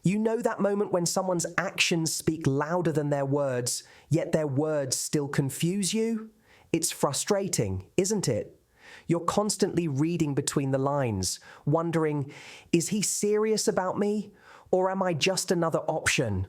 You know that moment when someone's actions speak louder than their words, yet their words still confuse you? It's frustrating, isn't it? You're constantly reading between the lines, wondering, is he serious about me? Or am I just another option?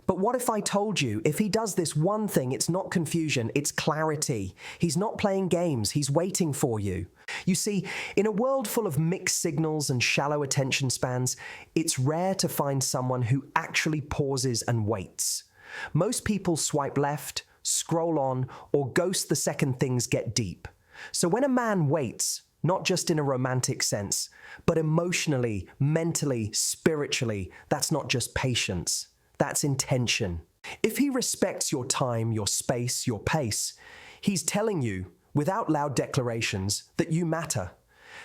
But what if I told you, if he does this one thing, it's not confusion, it's clarity. He's not playing games, he's waiting for you. You see, in a world full of mixed signals and shallow attention spans, it's rare to find someone who actually pauses and waits. Most people swipe left, scroll on, or ghost the second things get deep. So when a man waits, not just in a romantic sense, but emotionally, mentally, spiritually, that's not just patience. That's intention. If he respects your time, your space, your pace, he's telling you, without loud declarations, that you matter,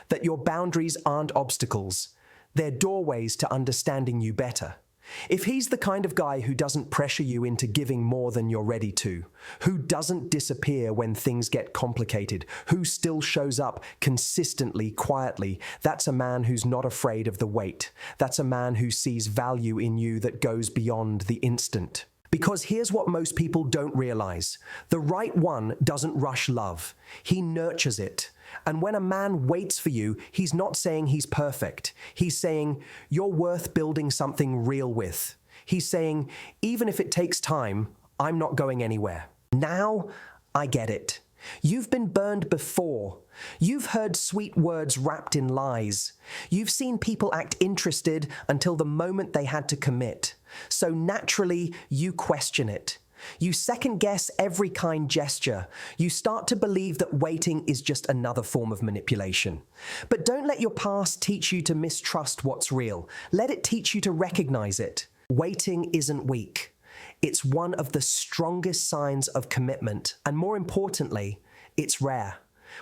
that your boundaries aren't obstacles, they're doorways to understanding you better. If he's the kind of guy who doesn't pressure you into giving more than you're ready to, who doesn't disappear when things get complicated, who still shows up consistently, quietly, that's a man who's not afraid of the wait. That's a man who sees value in you that goes beyond the instant. Because here's what most people don't realize. The right one doesn't rush love. He nurtures it. And when a man waits for you, he's not saying he's perfect. He's saying, you're worth building something real with. He's saying, even if it takes time, I'm not going anywhere. Now, I get it. You've been burned before. You've heard sweet words wrapped in lies. You've seen people act interested until the moment they had to commit. So naturally, you question it. You second-guess every kind gesture. You start to believe that waiting is just another form of manipulation. But don't let your past teach you to mistrust what's real. Let it teach you to recognize it. Waiting isn't weak. It's one of the strongest signs of commitment, and more importantly, it's rare.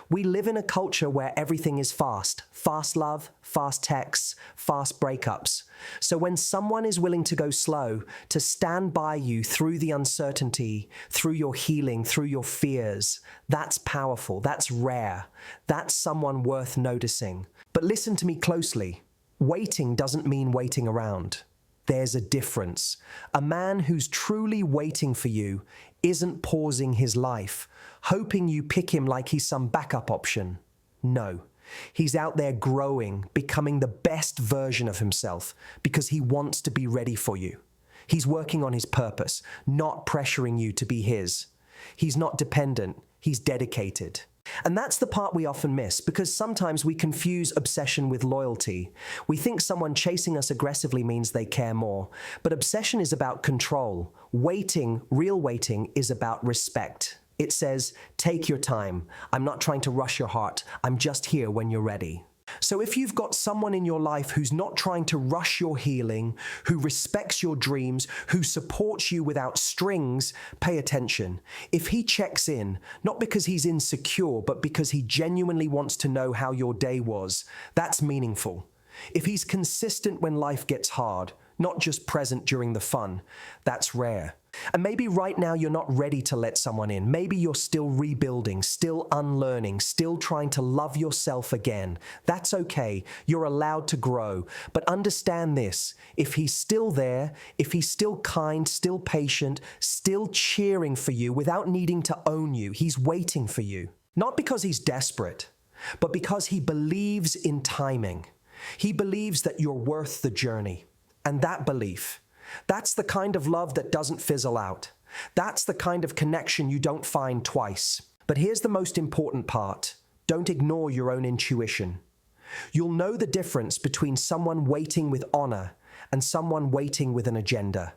We live in a culture where everything is fast. Fast love, fast texts, fast breakups. So when someone is willing to go slow, to stand by you through the uncertainty, through your healing, through your fears, that's powerful, that's rare. That's someone worth noticing. But listen to me closely. Waiting doesn't mean waiting around. There's a difference. A man who's truly waiting for you isn't pausing his life, hoping you pick him like he's some backup option. No, he's out there growing, becoming the best version of himself because he wants to be ready for you. He's working on his purpose, not pressuring you to be his. He's not dependent, he's dedicated. And that's the part we often miss because sometimes we confuse obsession with loyalty. We think someone chasing us aggressively means they care more, but obsession is about control. Waiting, real waiting, is about respect. It says, take your time. I'm not trying to rush your heart. I'm just here when you're ready. So if you've got someone in your life who's not trying to rush your healing, who respects your dreams, who supports you without strings, pay attention. If he checks in, not because he's insecure, but because he genuinely wants to know how your day was, that's meaningful. If he's consistent when life gets hard, not just present during the fun, that's rare. And maybe right now you're not ready to let someone in. Maybe you're still rebuilding, still unlearning, still trying to love yourself again. That's okay. You're allowed to grow. But understand this, if he's still there, if he's still kind, still patient, still cheering for you without needing to own you, he's waiting for you. Not because he's desperate, but because he believes in timing. He believes that you're worth the journey. And that belief, that's the kind of love that doesn't fizzle out. That's the kind of connection you don't find twice. But here's the most important part. Don't ignore your own intuition. You'll know the difference between someone waiting with honor and someone waiting with an agenda.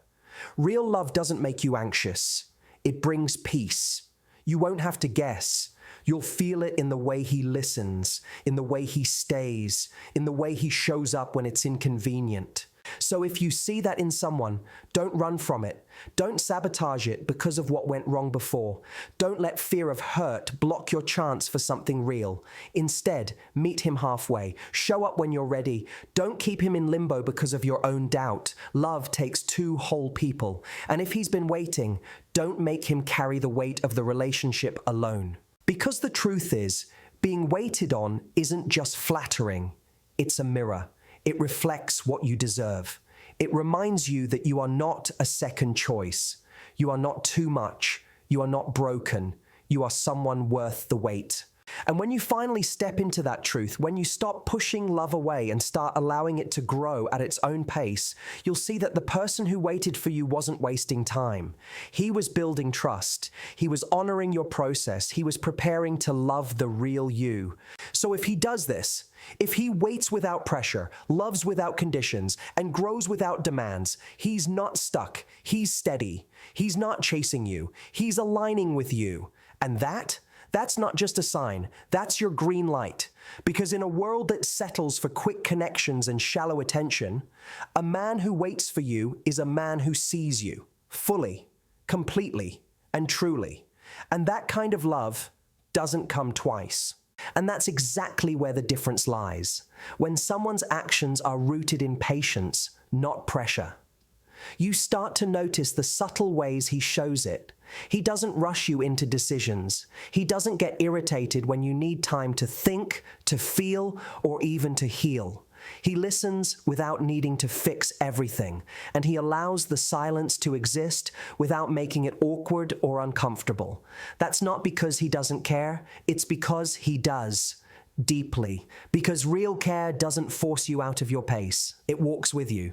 Real love doesn't make you anxious. It brings peace. You won't have to guess. You'll feel it in the way he listens, in the way he stays, in the way he shows up when it's inconvenient. So if you see that in someone, don't run from it. Don't sabotage it because of what went wrong before. Don't let fear of hurt block your chance for something real. Instead, meet him halfway. Show up when you're ready. Don't keep him in limbo because of your own doubt. Love takes two whole people. And if he's been waiting, don't make him carry the weight of the relationship alone. Because the truth is, being waited on isn't just flattering. It's a mirror. It reflects what you deserve. It reminds you that you are not a second choice. You are not too much. You are not broken. You are someone worth the wait. And when you finally step into that truth, when you stop pushing love away and start allowing it to grow at its own pace, you'll see that the person who waited for you wasn't wasting time. He was building trust. He was honoring your process. He was preparing to love the real you. So if he does this, if he waits without pressure, loves without conditions, and grows without demands, he's not stuck. He's steady. He's not chasing you. He's aligning with you. And that's not just a sign, that's your green light. Because in a world that settles for quick connections and shallow attention, a man who waits for you is a man who sees you fully, completely, and truly. And that kind of love doesn't come twice. And that's exactly where the difference lies. When someone's actions are rooted in patience, not pressure. You start to notice the subtle ways he shows it. He doesn't rush you into decisions. He doesn't get irritated when you need time to think, to feel, or even to heal. He listens without needing to fix everything, and he allows the silence to exist without making it awkward or uncomfortable. That's not because he doesn't care, it's because he does. Deeply. Because real care doesn't force you out of your pace. It walks with you.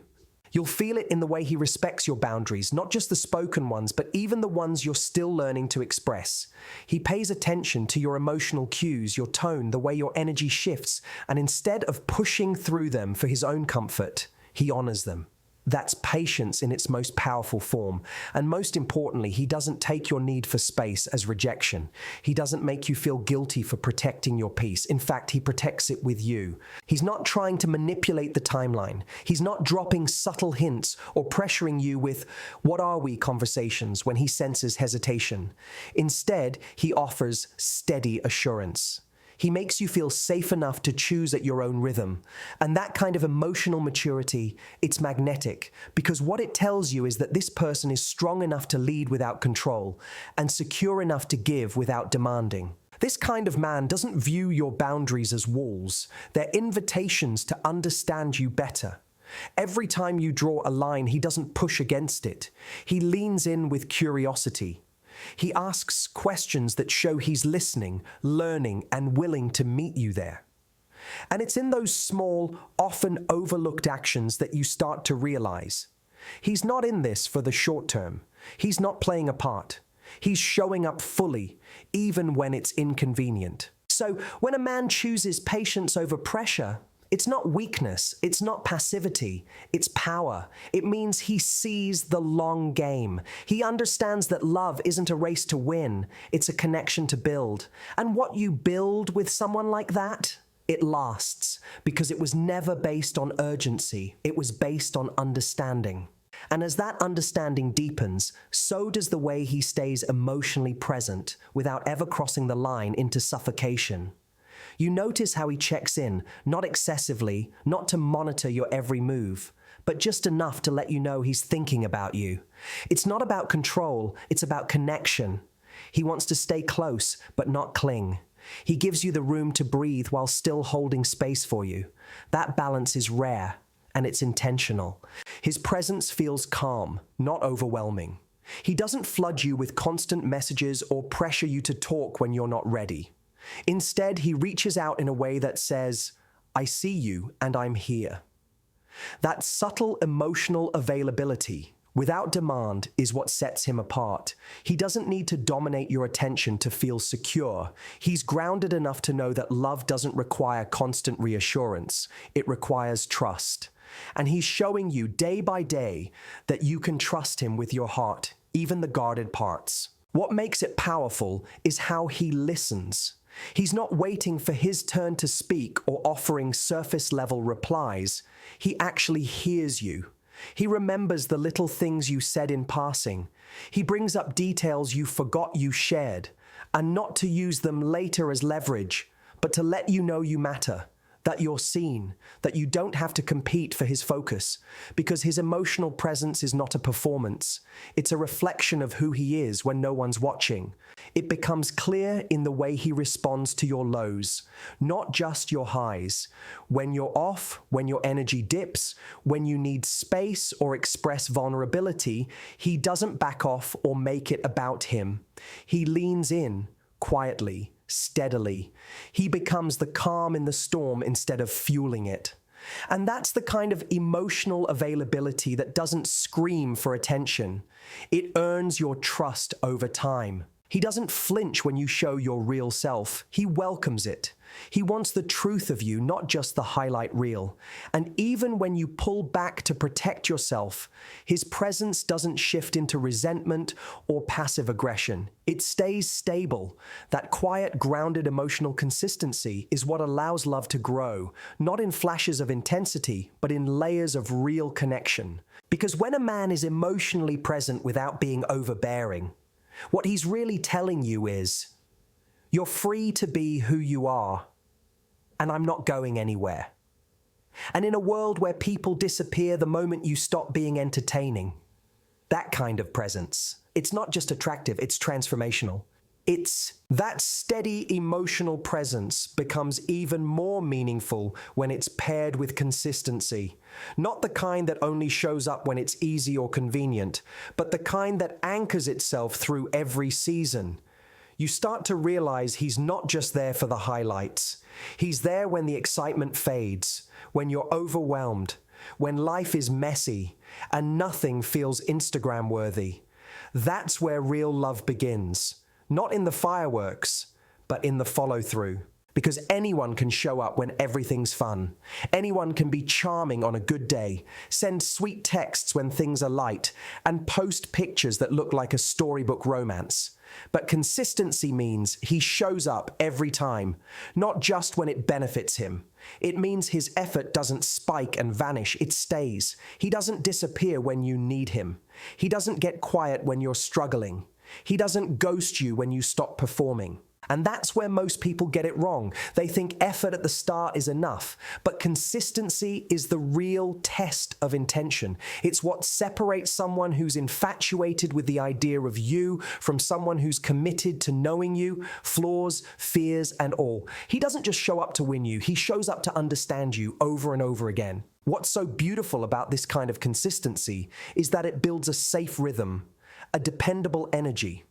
You'll feel it in the way he respects your boundaries, not just the spoken ones, but even the ones you're still learning to express. He pays attention to your emotional cues, your tone, the way your energy shifts, and instead of pushing through them for his own comfort, he honors them. That's patience in its most powerful form. And most importantly, he doesn't take your need for space as rejection. He doesn't make you feel guilty for protecting your peace. In fact, he protects it with you. He's not trying to manipulate the timeline. He's not dropping subtle hints or pressuring you with "what are we" conversations when he senses hesitation. Instead, he offers steady assurance. He makes you feel safe enough to choose at your own rhythm. And that kind of emotional maturity, it's magnetic, because what it tells you is that this person is strong enough to lead without control and secure enough to give without demanding. This kind of man doesn't view your boundaries as walls. They're invitations to understand you better. Every time you draw a line, he doesn't push against it. He leans in with curiosity. He asks questions that show he's listening, learning, and willing to meet you there. And it's in those small, often overlooked actions that you start to realize. He's not in this for the short term. He's not playing a part. He's showing up fully, even when it's inconvenient. So when a man chooses patience over pressure, it's not weakness, it's not passivity, it's power. It means he sees the long game. He understands that love isn't a race to win, it's a connection to build. And what you build with someone like that, it lasts, because it was never based on urgency, it was based on understanding. And as that understanding deepens, so does the way he stays emotionally present without ever crossing the line into suffocation. You notice how he checks in, not excessively, not to monitor your every move, but just enough to let you know he's thinking about you. It's not about control, it's about connection. He wants to stay close, but not cling. He gives you the room to breathe while still holding space for you. That balance is rare, and it's intentional. His presence feels calm, not overwhelming. He doesn't flood you with constant messages or pressure you to talk when you're not ready. Instead, he reaches out in a way that says, "I see you and I'm here." That subtle emotional availability, without demand, is what sets him apart. He doesn't need to dominate your attention to feel secure. He's grounded enough to know that love doesn't require constant reassurance. It requires trust. And he's showing you day by day that you can trust him with your heart, even the guarded parts. What makes it powerful is how he listens. He's not waiting for his turn to speak or offering surface-level replies. He actually hears you. He remembers the little things you said in passing. He brings up details you forgot you shared, and not to use them later as leverage, but to let you know you matter, that you're seen, that you don't have to compete for his focus, because his emotional presence is not a performance. It's a reflection of who he is when no one's watching. It becomes clear in the way he responds to your lows, not just your highs. When you're off, when your energy dips, when you need space or express vulnerability, he doesn't back off or make it about him. He leans in, quietly, steadily. He becomes the calm in the storm instead of fueling it. And that's the kind of emotional availability that doesn't scream for attention. It earns your trust over time. He doesn't flinch when you show your real self. He welcomes it. He wants the truth of you, not just the highlight reel. And even when you pull back to protect yourself, his presence doesn't shift into resentment or passive aggression. It stays stable. That quiet, grounded emotional consistency is what allows love to grow, not in flashes of intensity, but in layers of real connection. Because when a man is emotionally present without being overbearing, what he's really telling you is, you're free to be who you are, and I'm not going anywhere. And in a world where people disappear the moment you stop being entertaining, that kind of presence, it's not just attractive, it's transformational. It's that steady emotional presence becomes even more meaningful when it's paired with consistency. Not the kind that only shows up when it's easy or convenient, but the kind that anchors itself through every season. You start to realize he's not just there for the highlights. He's there when the excitement fades, when you're overwhelmed, when life is messy, and nothing feels Instagram-worthy. That's where real love begins. Not in the fireworks, but in the follow-through. Because anyone can show up when everything's fun. Anyone can be charming on a good day, send sweet texts when things are light, and post pictures that look like a storybook romance. But consistency means he shows up every time, not just when it benefits him. It means his effort doesn't spike and vanish, it stays. He doesn't disappear when you need him. He doesn't get quiet when you're struggling. He doesn't ghost you when you stop performing. And that's where most people get it wrong. They think effort at the start is enough, but consistency is the real test of intention. It's what separates someone who's infatuated with the idea of you from someone who's committed to knowing you, flaws, fears, and all. He doesn't just show up to win you, he shows up to understand you over and over again. What's so beautiful about this kind of consistency is that it builds a safe rhythm, a dependable energy.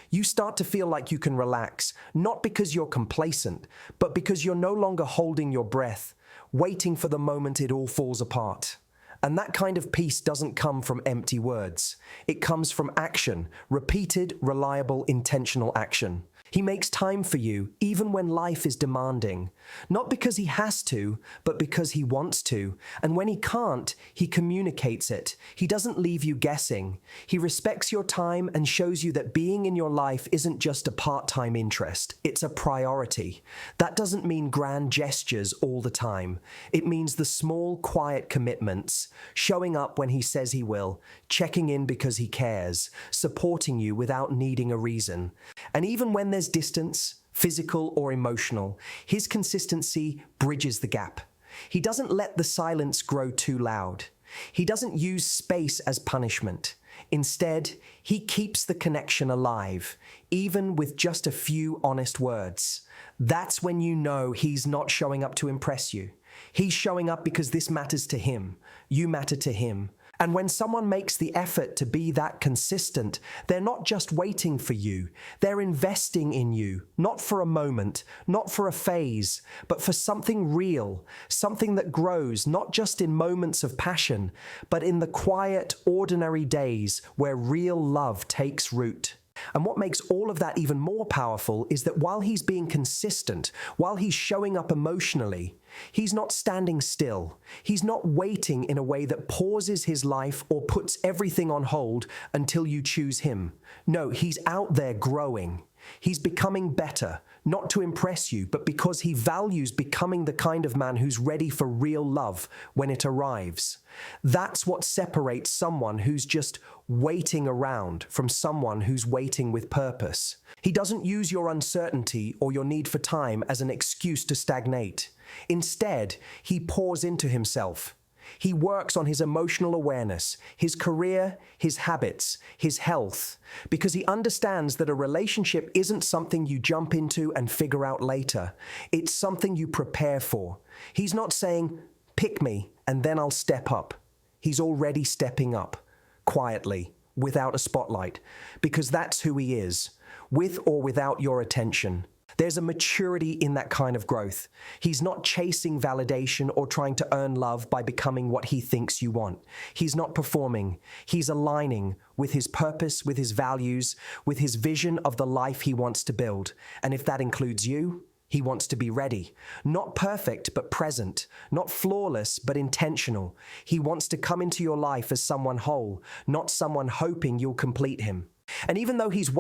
You start to feel like you can relax, not because you're complacent, but because you're no longer holding your breath, waiting for the moment it all falls apart. And that kind of peace doesn't come from empty words. It comes from action, repeated, reliable, intentional action. He makes time for you, even when life is demanding. Not because he has to, but because he wants to. And when he can't, he communicates it. He doesn't leave you guessing. He respects your time and shows you that being in your life isn't just a part-time interest. It's a priority. That doesn't mean grand gestures all the time. It means the small, quiet commitments, showing up when he says he will, checking in because he cares, supporting you without needing a reason. And even when there's distance, physical or emotional, his consistency bridges the gap. He doesn't let the silence grow too loud. He doesn't use space as punishment. Instead, he keeps the connection alive, even with just a few honest words. That's when you know he's not showing up to impress you. He's showing up because this matters to him. You matter to him. And when someone makes the effort to be that consistent, they're not just waiting for you. They're investing in you, not for a moment, not for a phase, but for something real, something that grows not just in moments of passion, but in the quiet, ordinary days where real love takes root. And what makes all of that even more powerful is that while he's being consistent, while he's showing up emotionally, he's not standing still. He's not waiting in a way that pauses his life or puts everything on hold until you choose him. No, he's out there growing. He's becoming better, not to impress you, but because he values becoming the kind of man who's ready for real love when it arrives. That's what separates someone who's just waiting around from someone who's waiting with purpose. He doesn't use your uncertainty or your need for time as an excuse to stagnate. Instead, he pours into himself. He works on his emotional awareness, his career, his habits, his health, because he understands that a relationship isn't something you jump into and figure out later. It's something you prepare for. He's not saying, pick me and then I'll step up. He's already stepping up, quietly, without a spotlight, because that's who he is, with or without your attention. There's a maturity in that kind of growth. He's not chasing validation or trying to earn love by becoming what he thinks you want. He's not performing. He's aligning with his purpose, with his values, with his vision of the life he wants to build. And if that includes you, he wants to be ready. Not perfect, but present. Not flawless, but intentional. He wants to come into your life as someone whole, not someone hoping you'll complete him. And even though he's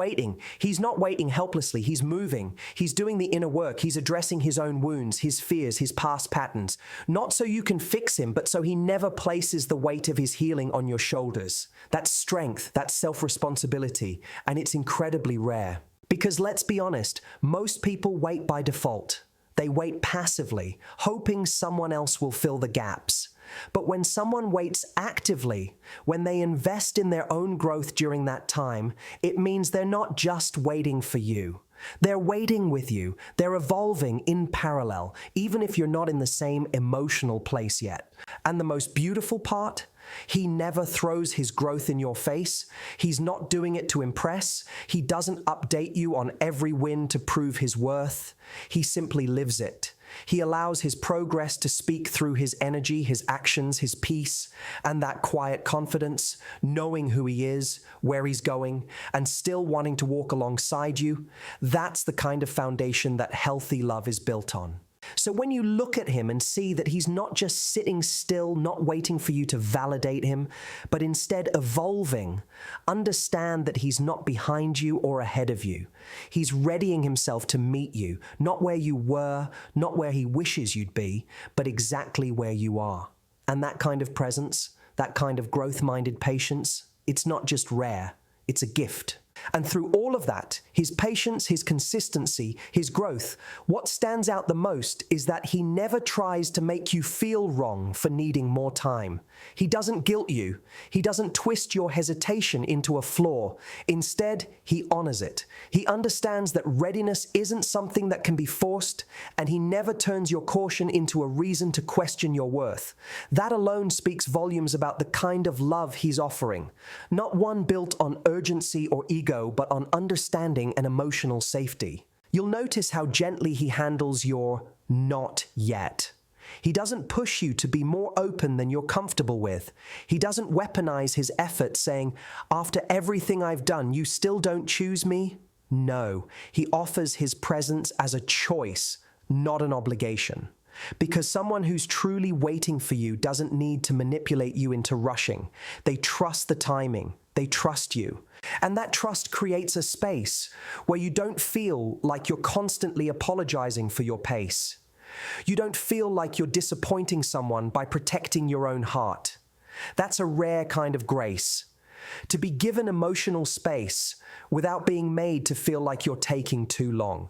not waiting helplessly, he's moving. He's doing the inner work. He's addressing his own wounds, his fears, his past patterns. Not so you can fix him, but so he never places the weight of his healing on your shoulders. That's strength, that's self-responsibility, and it's incredibly rare. Because let's be honest, most people wait by default. They wait passively, hoping someone else will fill the gaps. But when someone waits actively, when they invest in their own growth during that time, it means they're not just waiting for you. They're waiting with you. They're evolving in parallel, even if you're not in the same emotional place yet. And the most beautiful part? He never throws his growth in your face. He's not doing it to impress. He doesn't update you on every win to prove his worth. He simply lives it. He allows his progress to speak through his energy, his actions, his peace, and that quiet confidence, knowing who he is, where he's going, and still wanting to walk alongside you. That's the kind of foundation that healthy love is built on. So when you look at him and see that he's not just sitting still, not waiting for you to validate him, but instead evolving, understand that he's not behind you or ahead of you. He's readying himself to meet you, not where you were, not where he wishes you'd be, but exactly where you are. And that kind of presence, that kind of growth-minded patience, it's not just rare, it's a gift. And through all of that, his patience, his consistency, his growth, what stands out the most is that he never tries to make you feel wrong for needing more time. He doesn't guilt you. He doesn't twist your hesitation into a flaw. Instead, he honors it. He understands that readiness isn't something that can be forced, and he never turns your caution into a reason to question your worth. That alone speaks volumes about the kind of love he's offering. Not one built on urgency or ego, but on understanding and emotional safety. You'll notice how gently he handles your "not yet." He doesn't push you to be more open than you're comfortable with. He doesn't weaponize his effort saying, "After everything I've done, you still don't choose me?" No, he offers his presence as a choice, not an obligation. Because someone who's truly waiting for you doesn't need to manipulate you into rushing. They trust the timing. They trust you. And that trust creates a space where you don't feel like you're constantly apologizing for your pace. You don't feel like you're disappointing someone by protecting your own heart. That's a rare kind of grace. To be given emotional space without being made to feel like you're taking too long.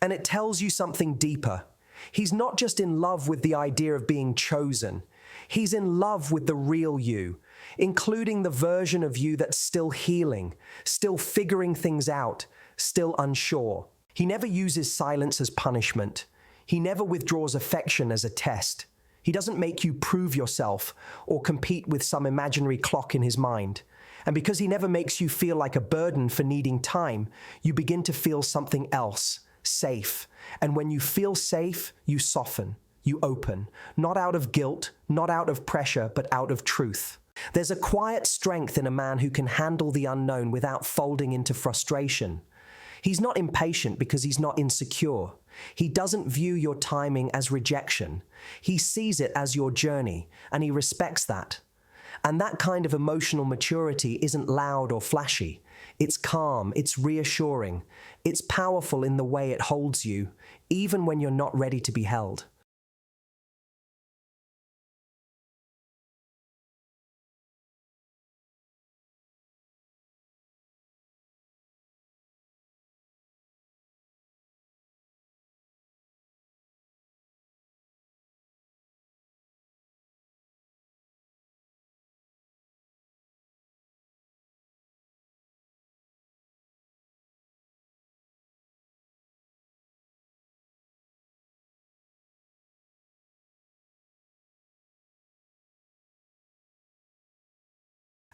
And it tells you something deeper. He's not just in love with the idea of being chosen. He's in love with the real you, including the version of you that's still healing, still figuring things out, still unsure. He never uses silence as punishment. He never withdraws affection as a test. He doesn't make you prove yourself or compete with some imaginary clock in his mind. And because he never makes you feel like a burden for needing time, you begin to feel something else, safe. And when you feel safe, you soften, you open, not out of guilt, not out of pressure, but out of truth. There's a quiet strength in a man who can handle the unknown without folding into frustration. He's not impatient because he's not insecure. He doesn't view your timing as rejection. He sees it as your journey, and he respects that. And that kind of emotional maturity isn't loud or flashy. It's calm, it's reassuring, it's powerful in the way it holds you, even when you're not ready to be held.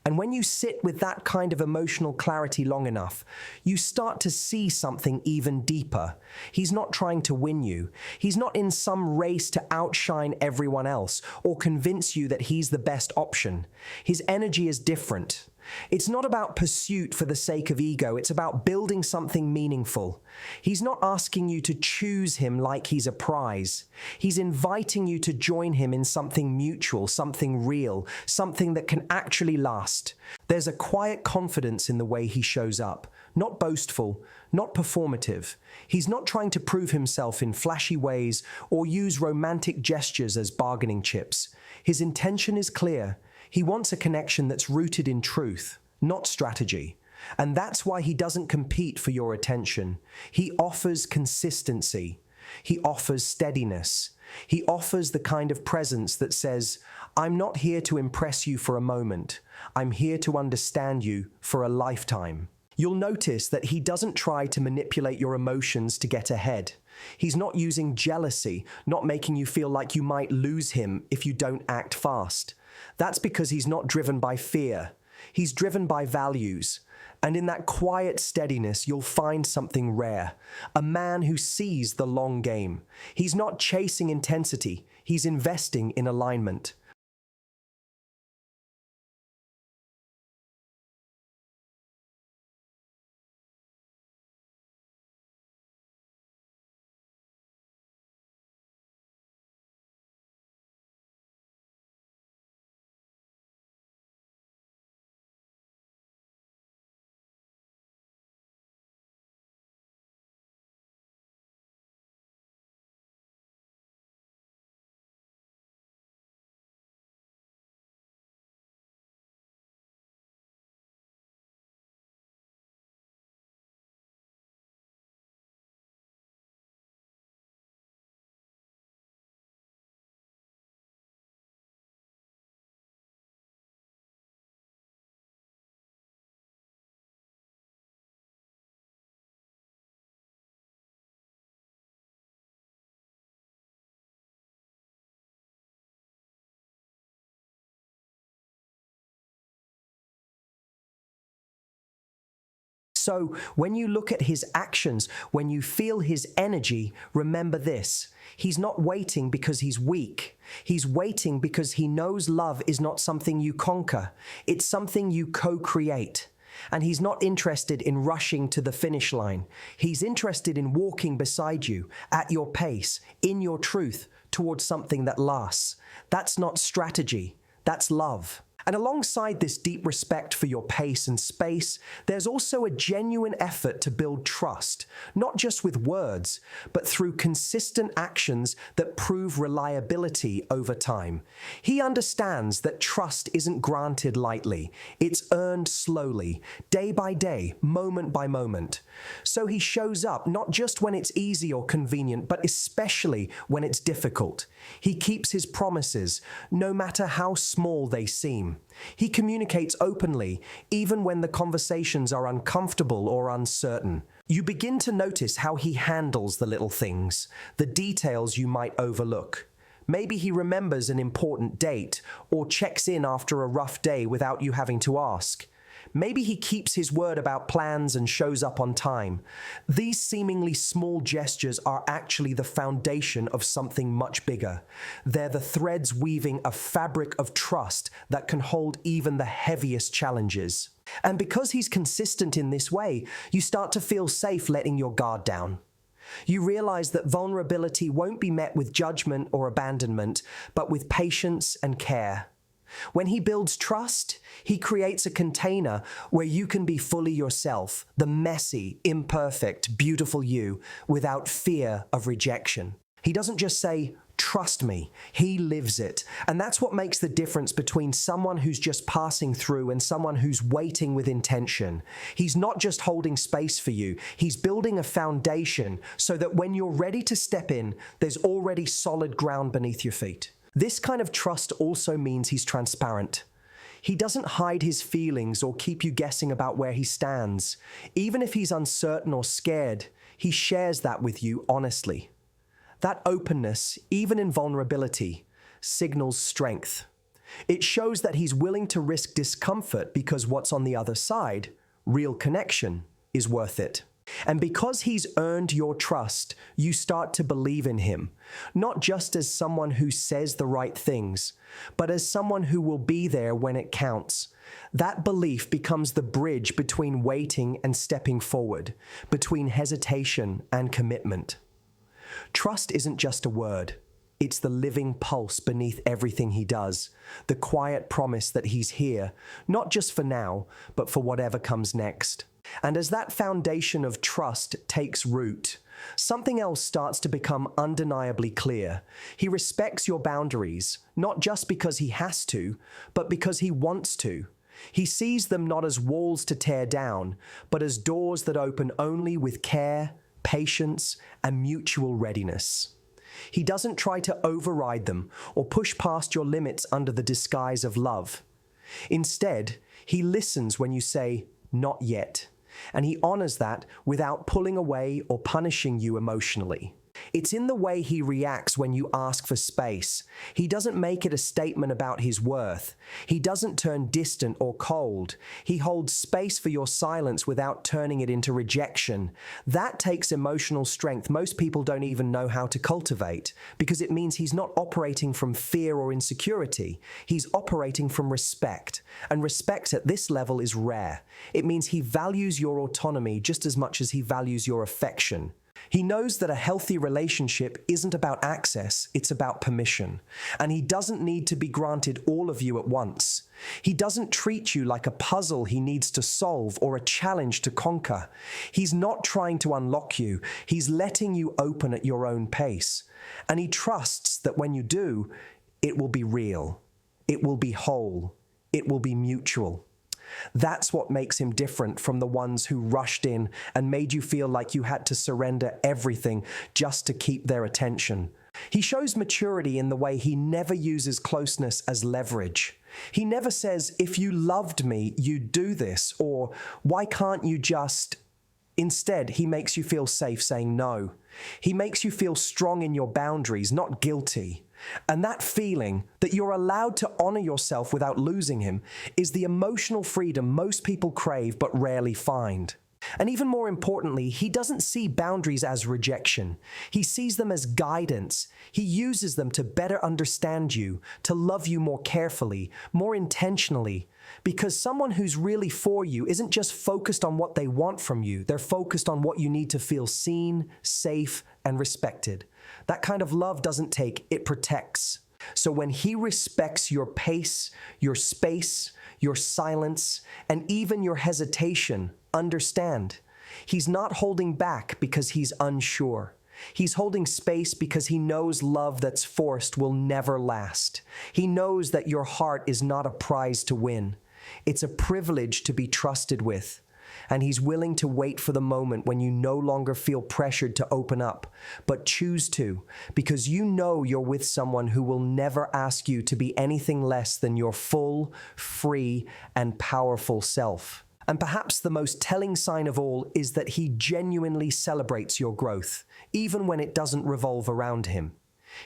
And when you sit with that kind of emotional clarity long enough, you start to see something even deeper. He's not trying to win you. He's not in some race to outshine everyone else or convince you that he's the best option. His energy is different. It's not about pursuit for the sake of ego, it's about building something meaningful. He's not asking you to choose him like he's a prize. He's inviting you to join him in something mutual, something real, something that can actually last. There's a quiet confidence in the way he shows up, not boastful, not performative. He's not trying to prove himself in flashy ways or use romantic gestures as bargaining chips. His intention is clear. He wants a connection that's rooted in truth, not strategy. And that's why he doesn't compete for your attention. He offers consistency. He offers steadiness. He offers the kind of presence that says, I'm not here to impress you for a moment. I'm here to understand you for a lifetime. You'll notice that he doesn't try to manipulate your emotions to get ahead. He's not using jealousy, not making you feel like you might lose him if you don't act fast. That's because he's not driven by fear. He's driven by values. And in that quiet steadiness, you'll find something rare. A man who sees the long game. He's not chasing intensity. He's investing in alignment. So when you look at his actions, when you feel his energy, remember this. He's not waiting because he's weak. He's waiting because he knows love is not something you conquer. It's something you co-create. And he's not interested in rushing to the finish line. He's interested in walking beside you, at your pace, in your truth, towards something that lasts. That's not strategy. That's love. And alongside this deep respect for your pace and space, there's also a genuine effort to build trust, not just with words, but through consistent actions that prove reliability over time. He understands that trust isn't granted lightly. It's earned slowly, day by day, moment by moment. So he shows up not just when it's easy or convenient, but especially when it's difficult. He keeps his promises, no matter how small they seem. He communicates openly, even when the conversations are uncomfortable or uncertain. You begin to notice how he handles the little things, the details you might overlook. Maybe he remembers an important date or checks in after a rough day without you having to ask. Maybe he keeps his word about plans and shows up on time. These seemingly small gestures are actually the foundation of something much bigger. They're the threads weaving a fabric of trust that can hold even the heaviest challenges. And because he's consistent in this way, you start to feel safe letting your guard down. You realize that vulnerability won't be met with judgment or abandonment, but with patience and care. When he builds trust, he creates a container where you can be fully yourself, the messy, imperfect, beautiful you, without fear of rejection. He doesn't just say, trust me, he lives it. And that's what makes the difference between someone who's just passing through and someone who's waiting with intention. He's not just holding space for you, he's building a foundation so that when you're ready to step in, there's already solid ground beneath your feet. This kind of trust also means he's transparent. He doesn't hide his feelings or keep you guessing about where he stands. Even if he's uncertain or scared, he shares that with you honestly. That openness, even in vulnerability, signals strength. It shows that he's willing to risk discomfort because what's on the other side, real connection, is worth it. And because he's earned your trust, you start to believe in him, not just as someone who says the right things, but as someone who will be there when it counts. That belief becomes the bridge between waiting and stepping forward, between hesitation and commitment. Trust isn't just a word. It's the living pulse beneath everything he does, the quiet promise that he's here, not just for now, but for whatever comes next. And as that foundation of trust takes root, something else starts to become undeniably clear. He respects your boundaries, not just because he has to, but because he wants to. He sees them not as walls to tear down, but as doors that open only with care, patience, and mutual readiness. He doesn't try to override them or push past your limits under the disguise of love. Instead, he listens when you say, "Not yet," and he honors that without pulling away or punishing you emotionally. It's in the way he reacts when you ask for space. He doesn't make it a statement about his worth. He doesn't turn distant or cold. He holds space for your silence without turning it into rejection. That takes emotional strength most people don't even know how to cultivate, because it means he's not operating from fear or insecurity. He's operating from respect. And respect at this level is rare. It means he values your autonomy just as much as he values your affection. He knows that a healthy relationship isn't about access, it's about permission. And he doesn't need to be granted all of you at once. He doesn't treat you like a puzzle he needs to solve or a challenge to conquer. He's not trying to unlock you, he's letting you open at your own pace. And he trusts that when you do, it will be real, it will be whole, it will be mutual. That's what makes him different from the ones who rushed in and made you feel like you had to surrender everything just to keep their attention. He shows maturity in the way he never uses closeness as leverage. He never says, "If you loved me, you'd do this," or "Why can't you just..." Instead, he makes you feel safe saying no. He makes you feel strong in your boundaries, not guilty. And that feeling that you're allowed to honor yourself without losing him is the emotional freedom most people crave but rarely find. And even more importantly, he doesn't see boundaries as rejection. He sees them as guidance. He uses them to better understand you, to love you more carefully, more intentionally. Because someone who's really for you isn't just focused on what they want from you, they're focused on what you need to feel seen, safe, and respected. That kind of love doesn't take, it protects. So when he respects your pace, your space, your silence, and even your hesitation, understand, he's not holding back because he's unsure. He's holding space because he knows love that's forced will never last. He knows that your heart is not a prize to win. It's a privilege to be trusted with. And he's willing to wait for the moment when you no longer feel pressured to open up, but choose to, because you know you're with someone who will never ask you to be anything less than your full, free, and powerful self. And perhaps the most telling sign of all is that he genuinely celebrates your growth, even when it doesn't revolve around him.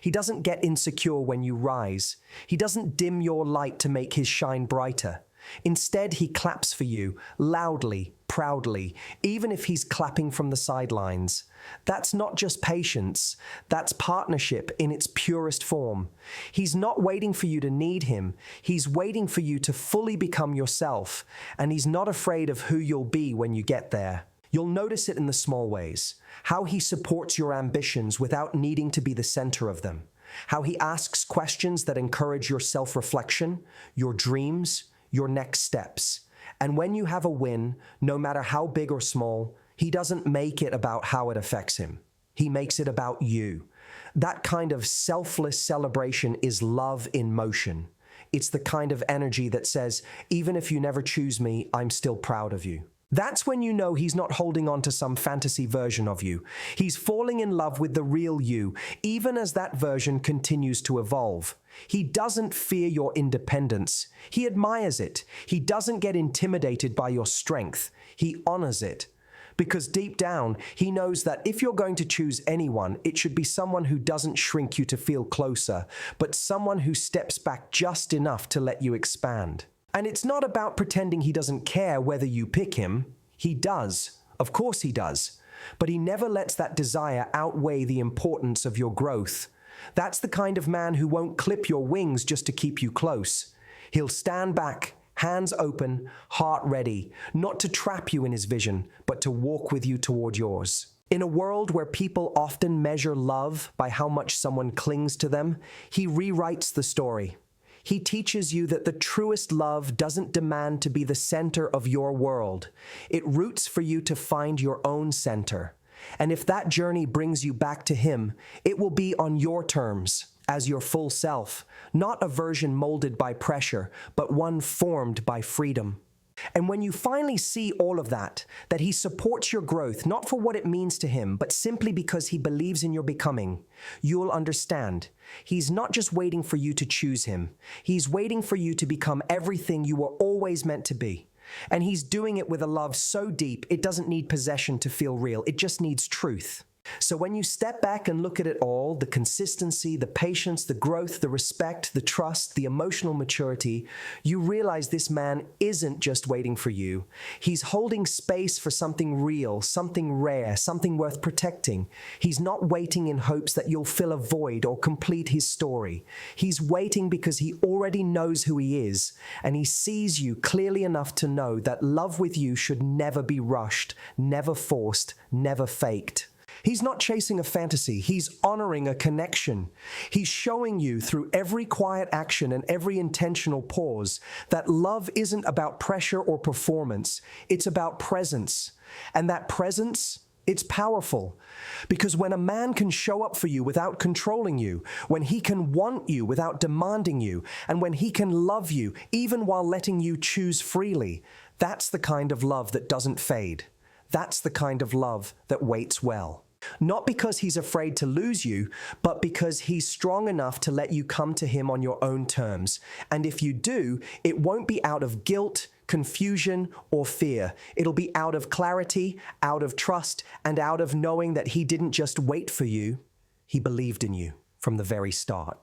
He doesn't get insecure when you rise. He doesn't dim your light to make his shine brighter. Instead, he claps for you, loudly, proudly, even if he's clapping from the sidelines. That's not just patience, that's partnership in its purest form. He's not waiting for you to need him, he's waiting for you to fully become yourself, and he's not afraid of who you'll be when you get there. You'll notice it in the small ways, how he supports your ambitions without needing to be the center of them, how he asks questions that encourage your self-reflection, your dreams, your next steps. And when you have a win, no matter how big or small, he doesn't make it about how it affects him. He makes it about you. That kind of selfless celebration is love in motion. It's the kind of energy that says, even if you never choose me, I'm still proud of you. That's when you know he's not holding on to some fantasy version of you. He's falling in love with the real you, even as that version continues to evolve. He doesn't fear your independence. He admires it. He doesn't get intimidated by your strength. He honors it. Because deep down, he knows that if you're going to choose anyone, it should be someone who doesn't shrink you to feel closer, but someone who steps back just enough to let you expand. And it's not about pretending he doesn't care whether you pick him. He does. Of course he does. But he never lets that desire outweigh the importance of your growth. That's the kind of man who won't clip your wings just to keep you close. He'll stand back, hands open, heart ready, not to trap you in his vision, but to walk with you toward yours. In a world where people often measure love by how much someone clings to them, he rewrites the story. He teaches you that the truest love doesn't demand to be the center of your world. It roots for you to find your own center. And if that journey brings you back to him, it will be on your terms, as your full self, not a version molded by pressure, but one formed by freedom. And when you finally see all of that he supports your growth, not for what it means to him, but simply because he believes in your becoming, you'll understand. He's not just waiting for you to choose him. He's waiting for you to become everything you were always meant to be. And he's doing it with a love so deep, it doesn't need possession to feel real. It just needs truth. So when you step back and look at it all, the consistency, the patience, the growth, the respect, the trust, the emotional maturity, you realize this man isn't just waiting for you. He's holding space for something real, something rare, something worth protecting. He's not waiting in hopes that you'll fill a void or complete his story. He's waiting because he already knows who he is, and he sees you clearly enough to know that love with you should never be rushed, never forced, never faked. He's not chasing a fantasy, he's honoring a connection. He's showing you through every quiet action and every intentional pause that love isn't about pressure or performance, it's about presence. And that presence, it's powerful. Because when a man can show up for you without controlling you, when he can want you without demanding you, and when he can love you even while letting you choose freely, that's the kind of love that doesn't fade. That's the kind of love that waits well. Not because he's afraid to lose you, but because he's strong enough to let you come to him on your own terms. And if you do, it won't be out of guilt, confusion, or fear. It'll be out of clarity, out of trust, and out of knowing that he didn't just wait for you, he believed in you from the very start.